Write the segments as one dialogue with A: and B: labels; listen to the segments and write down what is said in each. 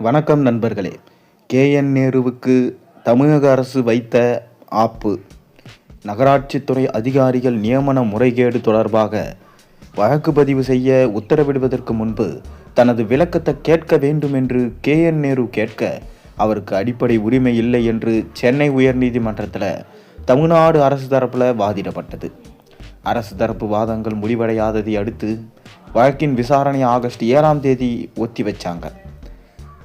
A: வணக்கம் நண்பர்களே. நேருவுக்கு தமிழக அரசு வைத்த ஆப்பு. நகராட்சித்துறை அதிகாரிகள் நியமன முறைகேடு தொடர்பாக வழக்கு பதிவு செய்ய உத்தரவிடுவதற்கு முன்பு தனது விளக்கத்தை கேட்க வேண்டும் என்று நேரு கேட்க அவருக்கு அடிப்படை உரிமை இல்லை என்று சென்னை உயர்நீதிமன்றத்தில் தமிழ்நாடு அரசு தரப்பில் வாதிடப்பட்டது. அரசு தரப்பு வாதங்கள் முடிவடையாததை அடுத்து வழக்கின் விசாரணை ஆகஸ்ட் 7ஆம் தேதி ஒத்தி வச்சாங்க.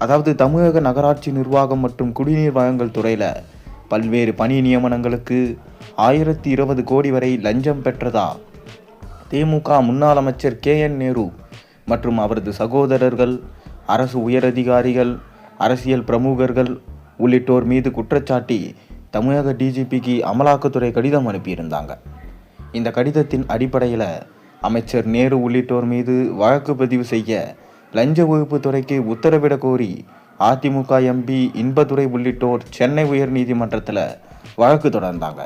A: அதாவது தமிழக நகராட்சி நிர்வாகம் மற்றும் குடிநீர் வழங்கல் துறையில் பல்வேறு பணி நியமனங்களுக்கு 1020 கோடி வரை லஞ்சம் பெற்றதா திமுக முன்னாள் அமைச்சர் நேரு மற்றும் அவரது சகோதரர்கள், அரசு உயரதிகாரிகள், அரசியல் பிரமுகர்கள் உள்ளிட்டோர் மீது குற்றச்சாட்டி தமிழக டிஜிபிக்கு அமலாக்கத்துறை கடிதம் அனுப்பியிருந்தாங்க. இந்த கடிதத்தின் அடிப்படையில் அமைச்சர் நேரு உள்ளிட்டோர் மீது வழக்கு பதிவு செய்ய லஞ்ச ஒழிப்பு துறைக்கு உத்தரவிட கோரி அதிமுக எம்பி இன்பதுரை உள்ளிட்டோர் சென்னை உயர்நீதிமன்றத்தில் வழக்கு தொடர்ந்தாங்க.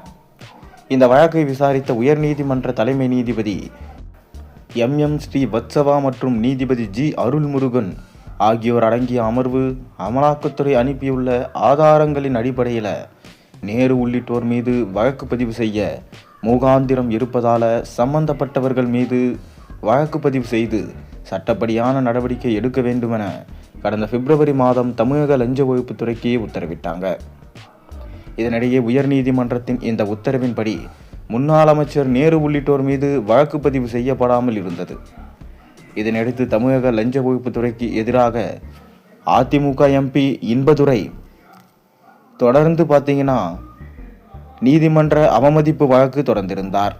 A: இந்த வழக்கை விசாரித்த உயர்நீதிமன்ற தலைமை நீதிபதி ஸ்ரீவத்சவா மற்றும் நீதிபதி அருள்முருகன் ஆகியோர் அடங்கிய அமர்வு அமலாக்கத்துறை அனுப்பியுள்ள ஆதாரங்களின் அடிப்படையில் நேரு உள்ளிட்டோர் மீது வழக்கு பதிவு செய்ய மூகாந்திரம் இருப்பதால் சம்பந்தப்பட்டவர்கள் மீது வழக்கு பதிவு செய்து சட்டப்படியான நடவடிக்கை எடுக்க வேண்டுமென கடந்த பிப்ரவரி மாதம் தமிழக லஞ்ச ஒழிப்புத்துறைக்கு உத்தரவிட்டாங்க. இதனிடையே உயர்நீதிமன்றத்தின் இந்த உத்தரவின்படி முன்னாள் அமைச்சர் நேரு உள்ளிட்டோர் மீது வழக்கு பதிவு செய்யப்படாமல் இருந்தது. இதனையடுத்து தமிழக லஞ்ச ஒழிப்புத்துறைக்கு எதிராக அதிமுக எம்பி இன்பதுரை தொடர்ந்து நீதிமன்ற அவமதிப்பு வழக்கு தொடர்ந்திருந்தார்.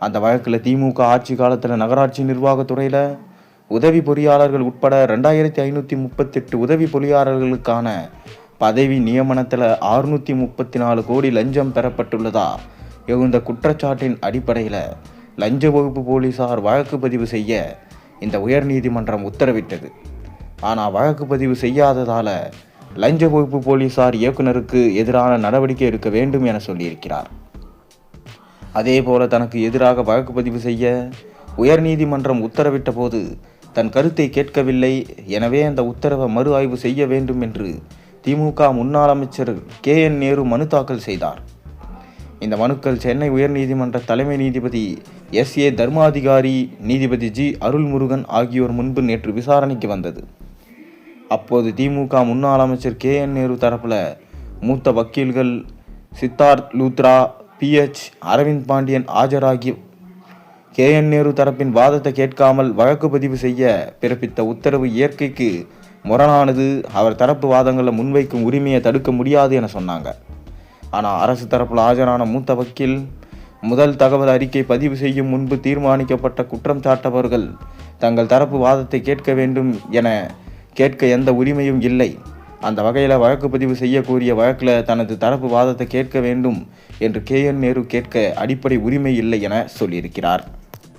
A: அந்த வழக்கில் திமுக ஆட்சி காலத்தில் நகராட்சி நிர்வாகத்துறையில் உதவி பொறியாளர்கள் உட்பட 2538 உதவி பொறியாளர்களுக்கான பதவி நியமனத்தில் 634 கோடி லஞ்சம் பெறப்பட்டுள்ளதா எழுந்த குற்றச்சாட்டின் அடிப்படையில் லஞ்ச ஒழிப்பு போலீசார் வழக்கு பதிவு செய்ய இந்த உயர்நீதிமன்றம் உத்தரவிட்டது. ஆனால் வழக்கு பதிவு செய்யாததால் லஞ்ச ஒழிப்பு போலீசார் இயக்குநருக்கு எதிரான நடவடிக்கை எடுக்க வேண்டும் என சொல்லியிருக்கிறார். அதேபோல தனக்கு எதிராக வழக்கு பதிவு செய்ய உயர்நீதிமன்றம் உத்தரவிட்ட போது தன் கருத்தை கேட்கவில்லை, எனவே அந்த உத்தரவை மறு ஆய்வு செய்ய வேண்டும் என்று திமுக முன்னாள் அமைச்சர் நேரு மனு தாக்கல் செய்தார். இந்த மனுக்கள் சென்னை உயர்நீதிமன்ற தலைமை நீதிபதி தர்மாதிகாரி, நீதிபதி அருள்முருகன் ஆகியோர் முன்பு நேற்று விசாரணைக்கு வந்தது. அப்போது திமுக முன்னாள் அமைச்சர் நேரு தரப்பில் மூத்த வக்கீல்கள் சித்தார்த் லூத்ரா, PH அரவிந்த் பாண்டியன் ஆஜராகி நேரு தரப்பின் வாதத்தை கேட்காமல் வழக்கு பதிவு செய்ய பிறப்பித்த உத்தரவு இயற்கைக்கு முரணானது, அவர் தரப்பு வாதங்களை முன்வைக்கும் உரிமையை தடுக்க முடியாது என சொன்னாங்க. ஆனால் அரசு தரப்பில் ஆஜரான மூத்த வக்கீல் முதல் தகவல் அறிக்கை பதிவு செய்யும் முன்பு தீர்மானிக்கப்பட்ட குற்றம் சாட்டவர்கள் தங்கள் தரப்பு வாதத்தை கேட்க வேண்டும் என கேட்க எந்த உரிமையும் இல்லை. அந்த வகையில் வழக்கு பதிவு செய்யக்கூடிய வழக்கில் தனது தரப்பு வாதத்தை கேட்க வேண்டும் என்று நேரு கேட்க அடிப்படை உரிமை இல்லை என சொல்லியிருக்கிறார்.